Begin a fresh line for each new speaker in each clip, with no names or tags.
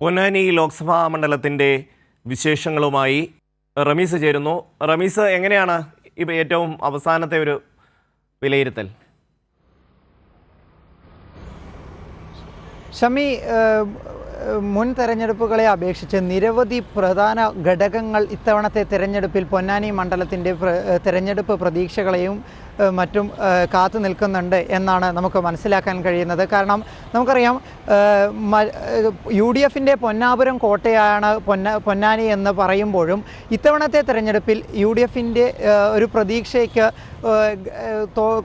പൊന്നാനി ലോക്സഭാ മണ്ഡലത്തിൻ്റെ വിശേഷങ്ങളുമായി റമീസ് ചേരുന്നു. റമീസ്, എങ്ങനെയാണ് ഇപ്പോൾ ഏറ്റവും അവസാനത്തെ ഒരു വിലയിരുത്തൽ?
ഷമി, മുൻ തെരഞ്ഞെടുപ്പുകളെ അപേക്ഷിച്ച് നിരവധി പ്രധാന ഘടകങ്ങൾ ഇത്തവണത്തെ തെരഞ്ഞെടുപ്പിൽ പൊന്നാനി മണ്ഡലത്തിൻ്റെ തെരഞ്ഞെടുപ്പ് പ്രതീക്ഷകളെയും മറ്റും കാത്തു നിൽക്കുന്നുണ്ട് എന്നാണ് നമുക്ക് മനസ്സിലാക്കാൻ കഴിയുന്നത്. കാരണം നമുക്കറിയാം, UDFൻ്റെ പൊന്നാപുരം കോട്ടയാണ് പൊന്നാനി എന്ന് പറയുമ്പോഴും ഇത്തവണത്തെ തെരഞ്ഞെടുപ്പിൽ UDFൻ്റെ ഒരു പ്രതീക്ഷയ്ക്ക്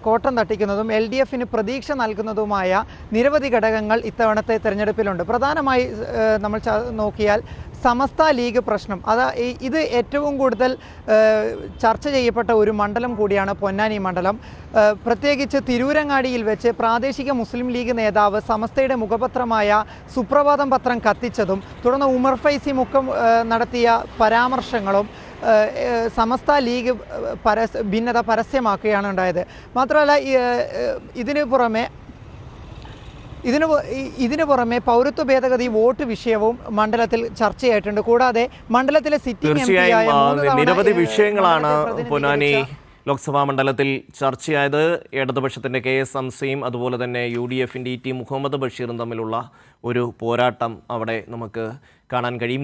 കോട്ടം തട്ടിക്കുന്നതും LDFന് പ്രതീക്ഷ നൽകുന്നതുമായ നിരവധി ഘടകങ്ങൾ ഇത്തവണത്തെ തെരഞ്ഞെടുപ്പിലുണ്ട്. പ്രധാനമായി നമ്മൾ നോക്കിയാൽ സമസ്ത ലീഗ് പ്രശ്നം, ഇത് ഏറ്റവും കൂടുതൽ ചർച്ച ചെയ്യപ്പെട്ട ഒരു മണ്ഡലം കൂടിയാണ് പൊന്നാനി മണ്ഡലം. പ്രത്യേകിച്ച് തിരൂരങ്ങാടിയിൽ വെച്ച് പ്രാദേശിക മുസ്ലിം ലീഗ് നേതാവ് സമസ്തയുടെ മുഖപത്രമായ സുപ്രഭാതം പത്രം കത്തിച്ചതും തുടർന്ന് ഉമർ ഫൈസി മുഖം നടത്തിയ പരാമർശങ്ങളും സമസ്ത ലീഗ് ഭിന്നത പരസ്യമാക്കുകയാണ് ഉണ്ടായത്. മാത്രമല്ല, ഇതിനു പുറമെ പൗരത്വ ഭേദഗതി വോട്ട് വിഷയവും മണ്ഡലത്തിൽ ചർച്ചയായിട്ടുണ്ട്. കൂടാതെ മണ്ഡലത്തിലെ സിറ്റിംഗ്
നിരവധി വിഷയങ്ങളാണ് പൊന്നാനി ലോക്സഭാ മണ്ഡലത്തിൽ ചർച്ചയായത്. ഇടതുപക്ഷത്തിൻ്റെ KS ഹംസയും അതുപോലെ തന്നെ UDFൻ്റെ ET മുഹമ്മദ് ബഷീറും തമ്മിലുള്ള ഒരു പോരാട്ടം അവിടെ നമുക്ക് കാണാൻ കഴിയും.